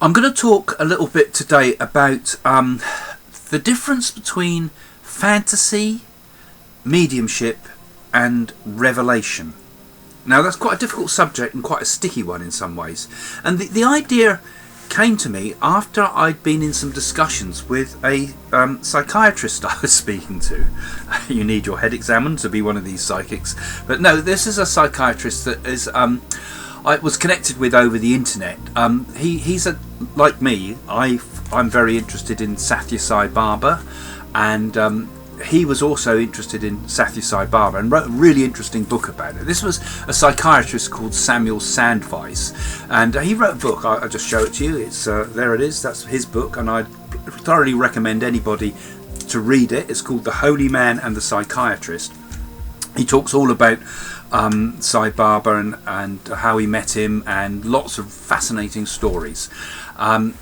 I'm going to talk a little bit today about the difference between fantasy, mediumship and revelation. Now that's quite a difficult subject and quite a sticky one in some ways. And the idea came to me after I'd been in some discussions with a psychiatrist I was speaking to. You need your head examined to be one of these psychics. But no, this is a psychiatrist that is... I was connected with over the internet. He's like me. I'm very interested in Sathya Sai Baba, and he was also interested in Sathya Sai Baba and wrote a really interesting book about it. This was a psychiatrist called Samuel Sandweiss, and he wrote a book. I'll just show it to you. It's there. It is. That's his book, and I thoroughly recommend anybody to read it. It's called The Holy Man and the Psychiatrist. He talks all about Sai Baba and how he met him, and lots of fascinating stories. Now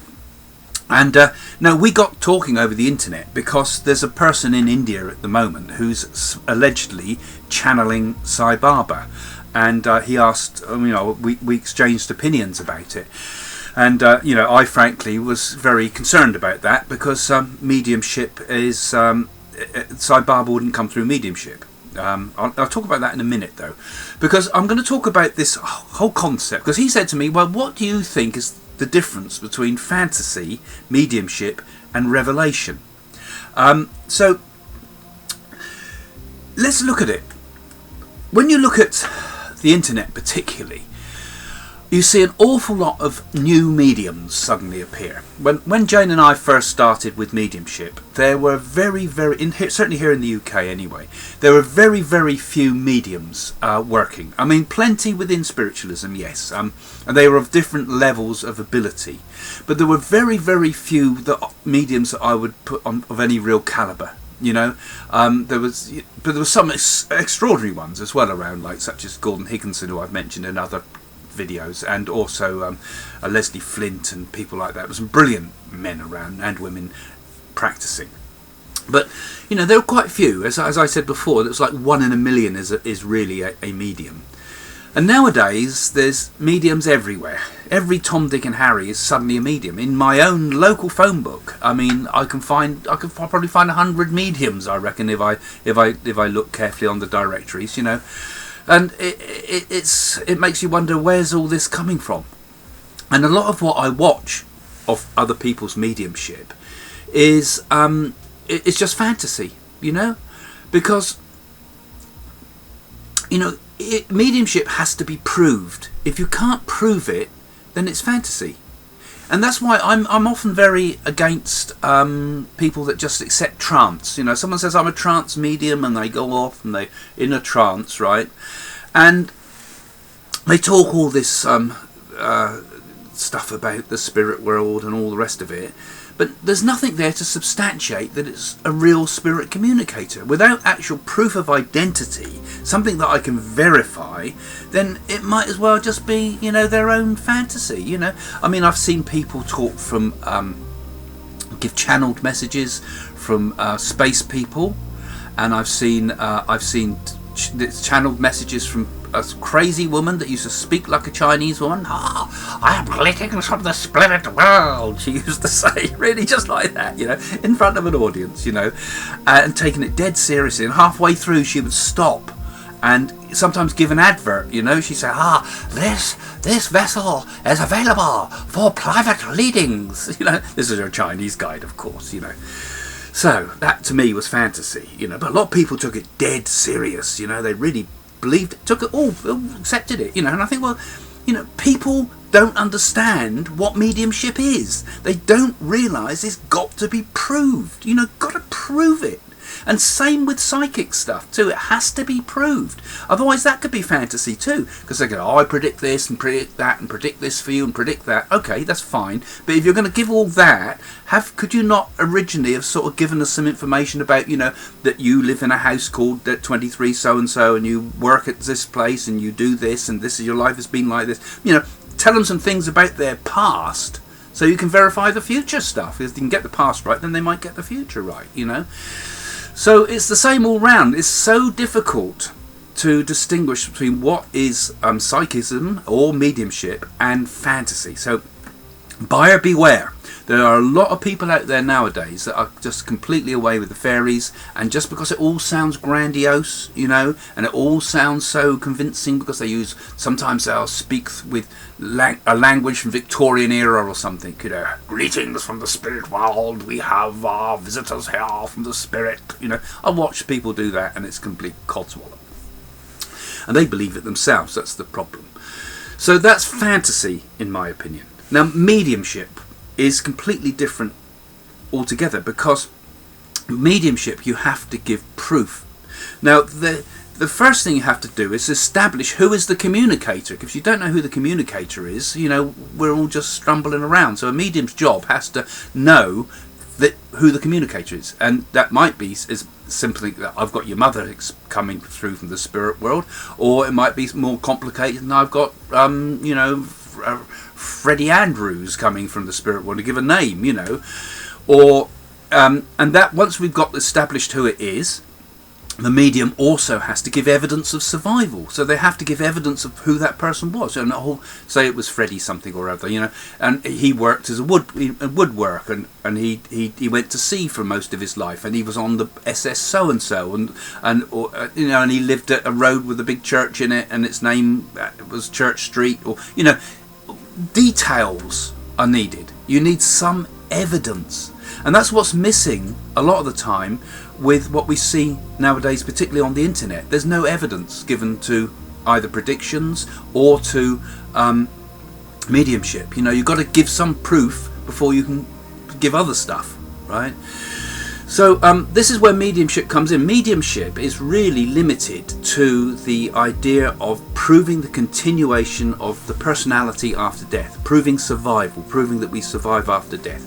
we got talking over the internet because there's a person in India at the moment who's allegedly channeling Sai Baba, and he asked, we exchanged opinions about it. And I frankly was very concerned about that because mediumship is Sai Baba wouldn't come through mediumship. I'll talk about that in a minute though, because I'm going to talk about this whole concept, because he said to me, well, what do you think is the difference between fantasy, mediumship and revelation? So let's look at it. When you look at the internet particularly, you see an awful lot of new mediums suddenly appear. When Jane and I first started with mediumship, there were certainly here in the UK anyway, there were very, very few mediums working. I mean, plenty within spiritualism, yes, and they were of different levels of ability. But there were very, very few mediums that I would put on of any real calibre. But there were some extraordinary ones as well around, like such as Gordon Higginson, who I've mentioned in other videos, and also a Leslie Flint and people like that. There were some brilliant men around and women practicing, but there were quite few. As I said before, it was like 1 in a million is really a medium. And nowadays there's mediums everywhere. Every Tom, Dick and Harry is suddenly a medium. In my own local phone book, I mean, I could probably find 100 mediums, I reckon, if I look carefully on the directories, And it makes you wonder, where's all this coming from? And a lot of what I watch of other people's mediumship is it's just fantasy, because mediumship has to be proved. If you can't prove it, then it's fantasy. And that's why I'm often very against people that just accept trance. Someone says, I'm a trance medium, and they go off and they're in a trance, right? And they talk all this stuff about the spirit world and all the rest of it, but there's nothing there to substantiate that it's a real spirit communicator. Without actual proof of identity, something that I can verify, then it might as well just be, their own fantasy, I mean, I've seen people talk from, give channeled messages from space people, and I've seen channeled messages from a crazy woman that used to speak like a Chinese woman. I am greetings from the spirit world, she used to say, really just like that, in front of an audience, and taking it dead seriously. And halfway through she would stop and sometimes give an advert, she'd say, this vessel is available for private readings, this is her Chinese guide, of course, So that to me was fantasy, but a lot of people took it dead serious, they really believed it, took it all, accepted it, and I think, well, people don't understand what mediumship is. They don't realise it's got to be proved, got to prove it. And same with psychic stuff too, it has to be proved. Otherwise that could be fantasy too, because they go, I predict this and predict that and predict this for you and predict that. Okay, that's fine, but if you're going to give all that, could you not originally have sort of given us some information about, that you live in a house called 23 so and so, and you work at this place and you do this, and this is your life has been like this. Tell them some things about their past so you can verify the future stuff. If you can get the past right, then they might get the future right, So it's the same all round. It's so difficult to distinguish between what is psychism or mediumship and fantasy. So buyer beware. There are a lot of people out there nowadays that are just completely away with the fairies, and just because it all sounds grandiose, you know, and it all sounds so convincing, because sometimes they'll speak with a language from Victorian era or something, you know, greetings from the spirit world, we have our visitors here from the spirit, you know. I watch people do that and it's complete codswallop. And they believe it themselves, that's the problem. So that's fantasy, in my opinion. Now, mediumship is completely different altogether, because mediumship, you have to give proof. Now, the first thing you have to do is establish who is the communicator, because if you don't know who the communicator is, you know, we're all just stumbling around. So a medium's job has to know who the communicator is, and that might be as simply that I've got your mother coming through from the spirit world, or it might be more complicated, and I've got you know, Freddie Andrews coming from the spirit world, to give a name, you know, or and that once we've got established who it is, the medium also has to give evidence of survival. So they have to give evidence of who that person was. And say it was Freddie something or other, you know, and he worked as a woodwork, and he went to sea for most of his life, and he was on the SS so and so, and you know, and he lived at a road with a big church in it, and its name was Church Street, or, you know, details are needed. You need some evidence, and that's what's missing a lot of the time with what we see nowadays, particularly on the internet. There's no evidence given to either predictions or to mediumship. You know, you've got to give some proof before you can give other stuff, right? So this is where mediumship comes in. Mediumship is really limited to the idea of proving the continuation of the personality after death, proving survival, proving that we survive after death.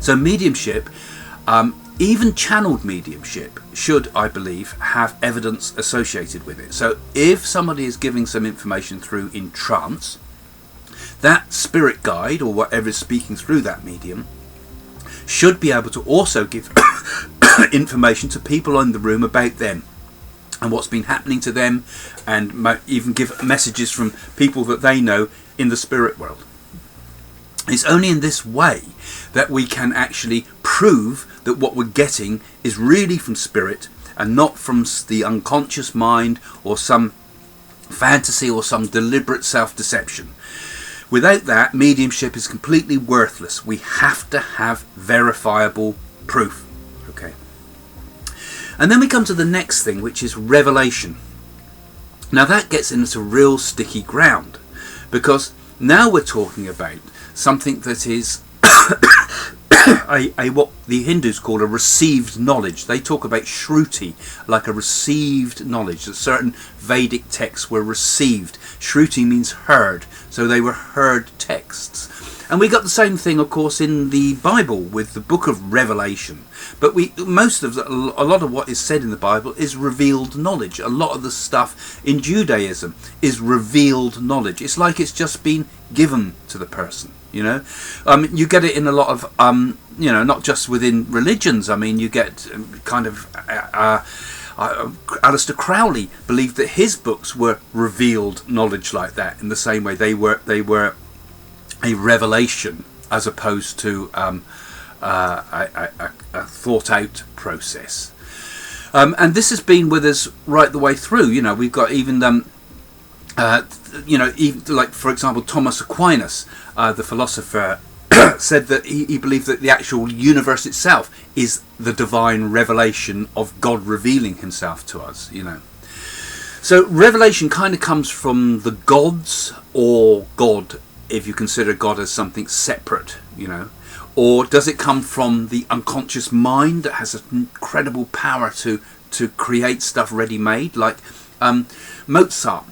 So mediumship, even channeled mediumship, should, I believe, have evidence associated with it. So if somebody is giving some information through in trance, that spirit guide or whatever is speaking through that medium should be able to also give information to people in the room about them and what's been happening to them, and might even give messages from people that they know in the spirit world. It's only in this way that we can actually prove that what we're getting is really from spirit and not from the unconscious mind or some fantasy or some deliberate self-deception. Without that, mediumship is completely worthless. We have to have verifiable proof. Okay. And then we come to the next thing, which is revelation. Now that gets into real sticky ground, because now we're talking about something that is what the Hindus call a received knowledge. They talk about Shruti, like a received knowledge, that certain Vedic texts were received. Shruti means heard, so they were heard texts. And we got the same thing, of course, in the Bible with the book of Revelation. But a lot of what is said in the Bible is revealed knowledge. A lot of the stuff in Judaism is revealed knowledge. It's like it's just been given to the person, you know. You get it in a lot of, you know, not just within religions. I mean, you get kind of... Aleister Crowley believed that his books were revealed knowledge like that, in the same way they were a revelation as opposed to a thought out process. And this has been with us right the way through. You know, we've got even you know, even like, for example, Thomas Aquinas, the philosopher, said that he believed that the actual universe itself is the divine revelation of God revealing himself to us, you know. So revelation kind of comes from the gods, or God, if you consider God as something separate, you know. Or does it come from the unconscious mind that has an incredible power to create stuff ready-made? Like Mozart,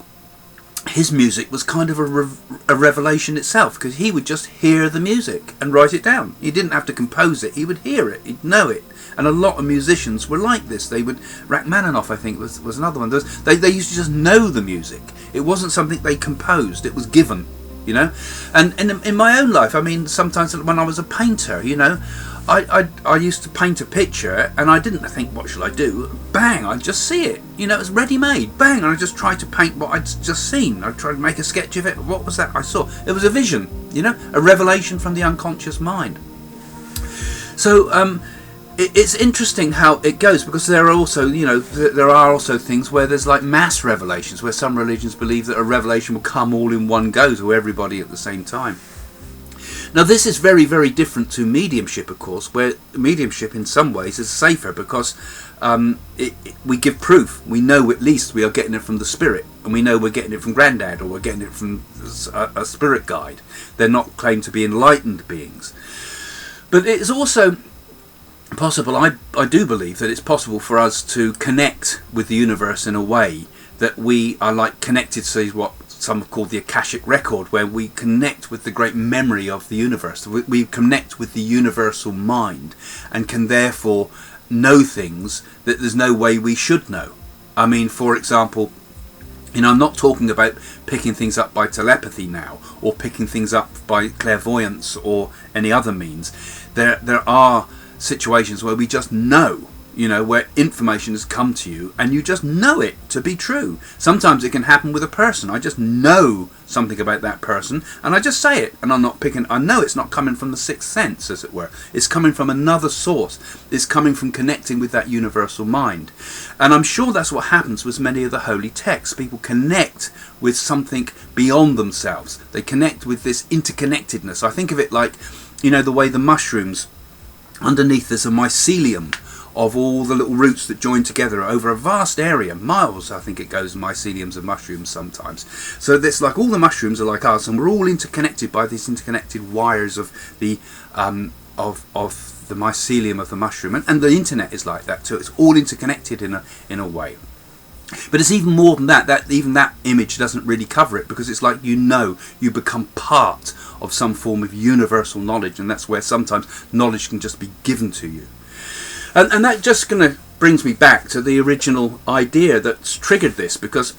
his music was kind of a revelation itself, because he would just hear the music and write it down. He didn't have to compose it, he would hear it, he'd know it. And a lot of musicians were like this. They would, Rachmaninoff, I think, was another one. They used to just know the music. It wasn't something they composed, it was given, you know. And in my own life, I mean, sometimes when I was a painter, you know, I used to paint a picture and I didn't think, what shall I do? Bang, I just see it. You know, it's ready-made. Bang, and I just tried to paint what I'd just seen. I tried to make a sketch of it. What was that I saw? It was a vision, you know, a revelation from the unconscious mind. So it's interesting how it goes, because there are also, you know, there are also things where there's like mass revelations, where some religions believe that a revelation will come all in one go to everybody at the same time. Now this is very, very different to mediumship, of course, where mediumship in some ways is safer, because we give proof. We know at least we are getting it from the spirit, and we know we're getting it from Grandad, or we're getting it from a spirit guide. They're not claimed to be enlightened beings. But it's also possible, I do believe that it's possible for us to connect with the universe in a way that we are like connected to what some have called the Akashic record, where we connect with the great memory of the universe. We connect with the universal mind and can therefore know things that there's no way we should know. I mean, for example, you know, I'm not talking about picking things up by telepathy now, or picking things up by clairvoyance or any other means. There are situations where we just know, you know, where information has come to you and you just know it to be true. Sometimes it can happen with a person. I just know something about that person and I just say it, and I'm not picking, I know it's not coming from the sixth sense, as it were. It's coming from another source. It's coming from connecting with that universal mind. And I'm sure that's what happens with many of the holy texts. People connect with something beyond themselves. They connect with this interconnectedness. I think of it like, you know, the way the mushrooms, underneath there's a mycelium of all the little roots that join together over a vast area, miles I think it goes, myceliums of mushrooms sometimes. So it's like all the mushrooms are like us, and we're all interconnected by these interconnected wires of the mycelium of the mushroom, and the internet is like that too. It's all interconnected in a way. But it's even more than that. Even that image doesn't really cover it, because it's like, you know, you become part of some form of universal knowledge, and that's where sometimes knowledge can just be given to you. And that just brings me back to the original idea that's triggered this, because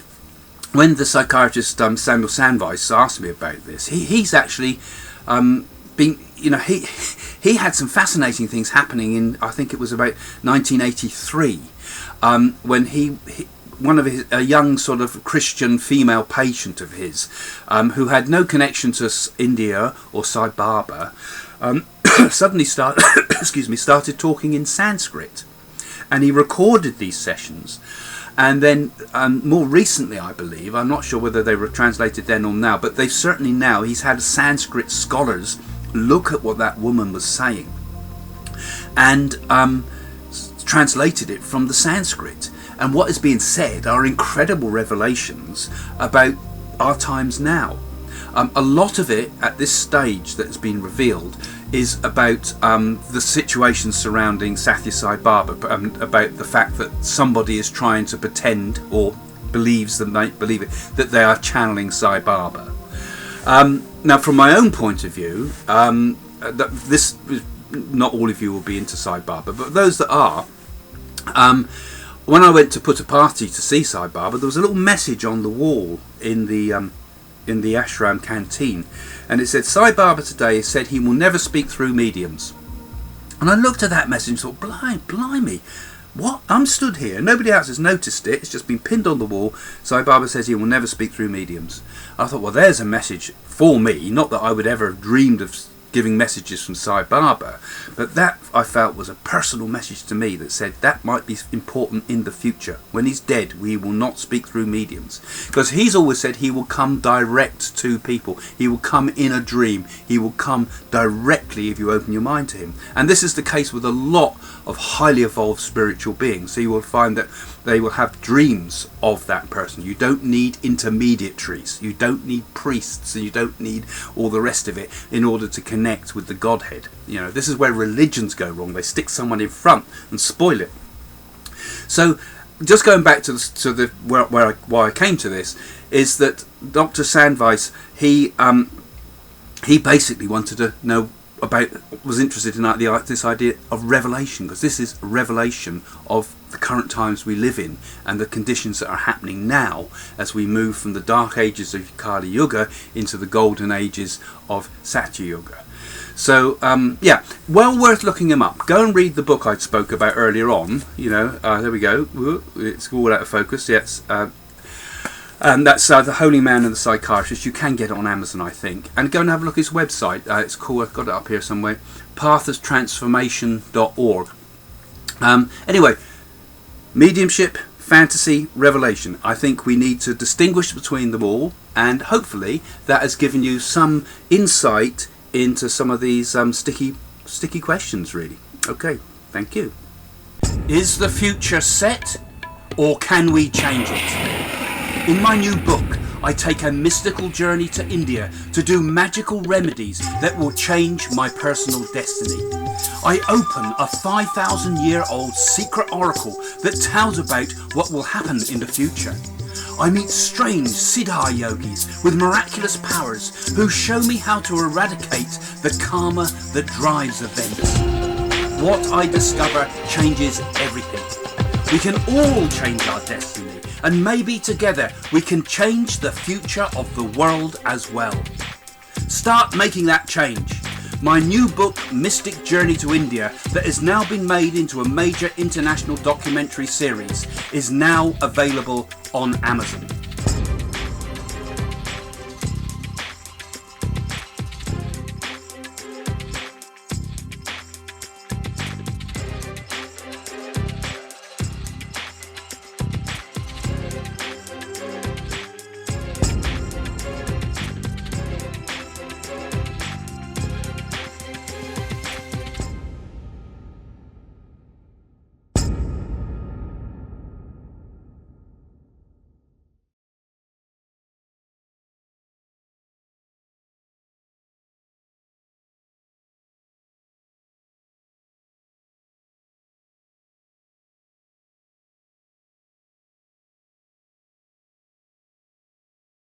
when the psychiatrist Samuel Sandweiss asked me about this, he's actually been, you know, he had some fascinating things happening in, I think it was about 1983, when one of his, a young sort of Christian female patient of his, who had no connection to India or Sai Baba, suddenly started talking in Sanskrit, and he recorded these sessions. And then more recently, I believe, I'm not sure whether they were translated then or now, but they've certainly now, he's had Sanskrit scholars look at what that woman was saying and translated it from the Sanskrit. And what is being said are incredible revelations about our times now. A lot of it at this stage that has been revealed is about the situation surrounding Sathya Sai Baba, about the fact that somebody is trying to pretend, or believes that they believe it, that they are channeling Sai Baba. Now, from my own point of view, this, not all of you will be into Sai Baba, but those that are, when I went to put a party to see Sai Baba, there was a little message on the wall in the ashram canteen, and it said, Sai Baba today said he will never speak through mediums. And I looked at that message and thought, blimey, what? I'm stood here, nobody else has noticed it, it's just been pinned on the wall. Sai Baba says he will never speak through mediums. I thought, well, there's a message for me, not that I would ever have dreamed of giving messages from Sai Baba, but that I felt was a personal message to me that said that might be important in the future. When he's dead, we will not speak through mediums, because he's always said he will come direct to people. He will come in a dream. He will come directly if you open your mind to him. And this is the case with a lot of highly evolved spiritual beings. So you will find that they will have dreams of that person. You don't need intermediaries. You don't need priests, and you don't need all the rest of it in order to connect with the Godhead. You know, this is where religions go wrong. They stick someone in front and spoil it. So, just going back to why I came to this, is that Dr. Sandweiss, he basically wanted to know about, was interested in this idea of revelation, because this is a revelation of the current times we live in and the conditions that are happening now as we move from the dark ages of Kali Yuga into the golden ages of Satya Yuga. So yeah, well worth looking him up. Go and read the book I spoke about earlier on. You know, there we go. It's all out of focus. Yes. And that's The Holy Man and the Psychiatrist. You can get it on Amazon, I think. And go and have a look at his website. It's called, I've got it up here somewhere, pathoftransformation.org. Anyway, mediumship, fantasy, revelation. I think we need to distinguish between them all, and hopefully that has given you some insight into some of these sticky questions, really. Okay, thank you. Is the future set, or can we change it? In my new book, I take a mystical journey to India to do magical remedies that will change my personal destiny. I open a 5,000-year-old secret oracle that tells about what will happen in the future. I meet strange Siddha yogis with miraculous powers who show me how to eradicate the karma that drives events. What I discover changes everything. We can all change our destiny, and maybe together we can change the future of the world as well. Start making that change. My new book, Mystic Journey to India, that has now been made into a major international documentary series, is now available on Amazon.